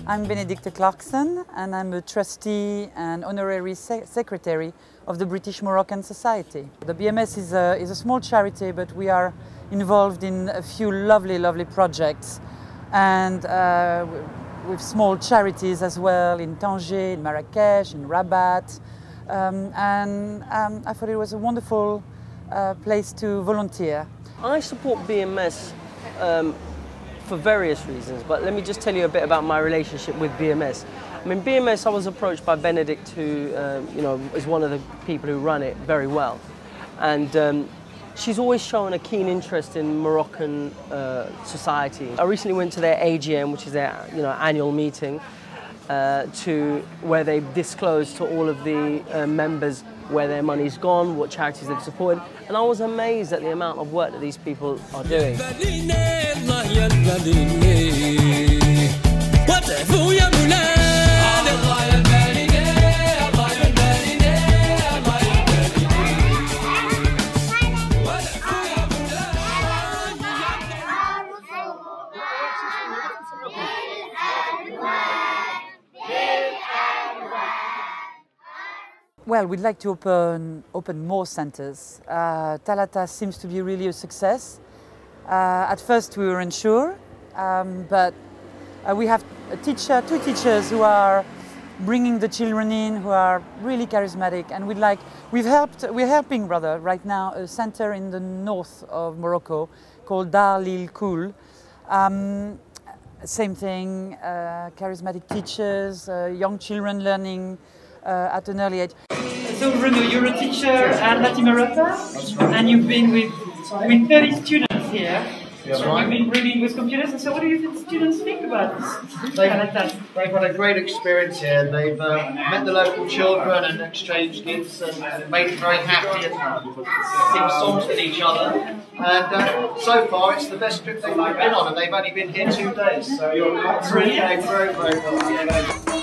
I'm Benedicte Clarkson and I'm a trustee and honorary secretary of the British Moroccan Society. The BMS is a small charity, but we are involved in a few lovely projects, and with small charities as well in Tanger, in Marrakesh, in Rabat. I thought it was a wonderful place to volunteer. I support BMS for various reasons, but let me just tell you a bit about my relationship with BMS. I mean, BMS, I was approached by Benedict, who is one of the people who run it very well, and she's always shown a keen interest in Moroccan society. I recently went to their AGM, which is their annual meeting, to where they disclose to all of the members where their money's gone, what charities they've supported, and I was amazed at the amount of work that these people are doing. Well, we'd like to open more centres. Talata seems to be really a success. At first we were unsure, but we have two teachers who are bringing the children in, who are really charismatic, and we're helping right now a centre in the north of Morocco called Dar Lil Koul. Same thing, charismatic teachers, young children learning at an early age. So Bruno, you're a teacher at Latimorata, and you've been with 30 students here. Yeah, right. You've been reading with computers, and so what do you think students think about this? They've had a great experience here. They've met the local children and exchanged gifts and made them very happy and sing songs with each other. And so far it's the best trip they've ever been on, and they've only been here 2 days. So it's really going very well.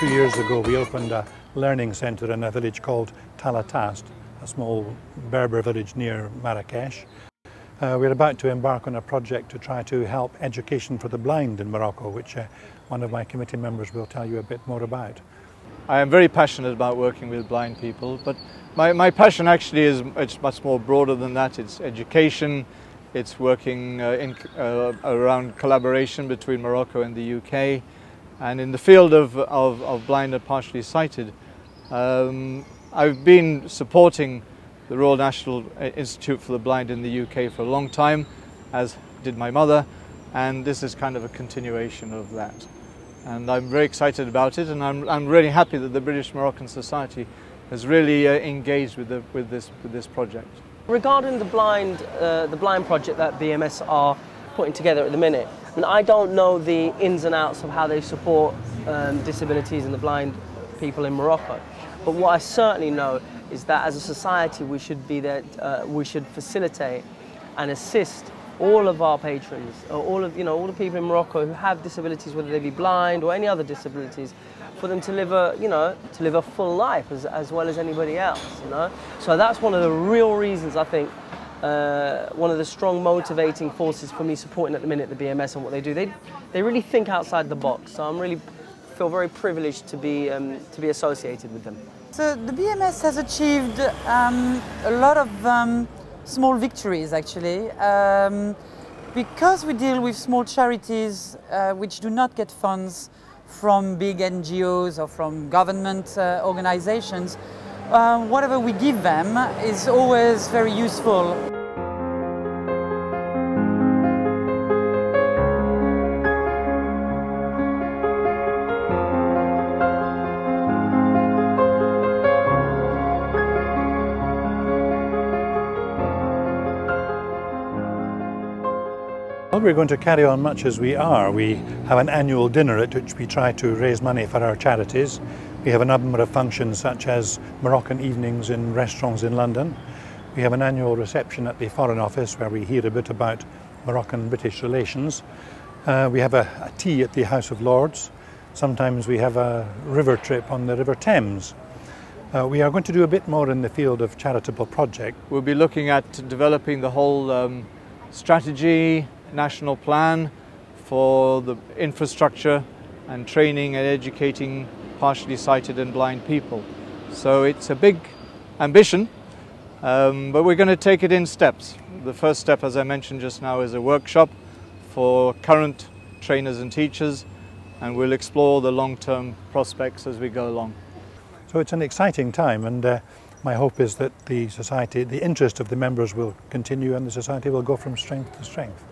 2 years ago we opened a learning centre in a village called Talatast, a small Berber village near Marrakesh. We're about to embark on a project to try to help education for the blind in Morocco, which one of my committee members will tell you a bit more about. I am very passionate about working with blind people, but my passion actually it's much more broader than that. It's education, it's working around collaboration between Morocco and the UK. And in the field of blind and partially sighted, I've been supporting the Royal National Institute for the Blind in the UK for a long time, as did my mother, and this is kind of a continuation of that. And I'm very excited about it, and I'm really happy that the British Moroccan Society has really engaged with this project. Regarding the blind project that BMS are putting together at the minute, and I don't know the ins and outs of how they support disabilities and the blind people in Morocco, but what I certainly know is that as a society we should be there, we should facilitate and assist all of our patrons, all the people in Morocco who have disabilities, whether they be blind or any other disabilities, for them to live a full life as well as anybody else. So that's one of the real reasons I think. One of the strong motivating forces for me supporting at the minute the BMS and what they do. They really think outside the box, so I feel very privileged to be associated with them. So the BMS has achieved a lot of small victories actually, because we deal with small charities which do not get funds from big NGOs or from government organizations. Whatever we give them is always very useful. Well, we're going to carry on much as we are. We have an annual dinner at which we try to raise money for our charities. We have a number of functions such as Moroccan evenings in restaurants in London. We We have an annual reception at the Foreign Office where we hear a bit about Moroccan-British relations. We have a tea at the House of Lords. Sometimes we have a river trip on the River Thames. We are going to do a bit more in the field of charitable project. We'll be looking at developing the whole strategy, national plan for the infrastructure and training and educating partially sighted and blind people. So it's a big ambition, but we're going to take it in steps. The first step, as I mentioned just now, is a workshop for current trainers and teachers, and we'll explore the long-term prospects as we go along. So it's an exciting time, and my hope is that the interest of the members will continue and the society will go from strength to strength.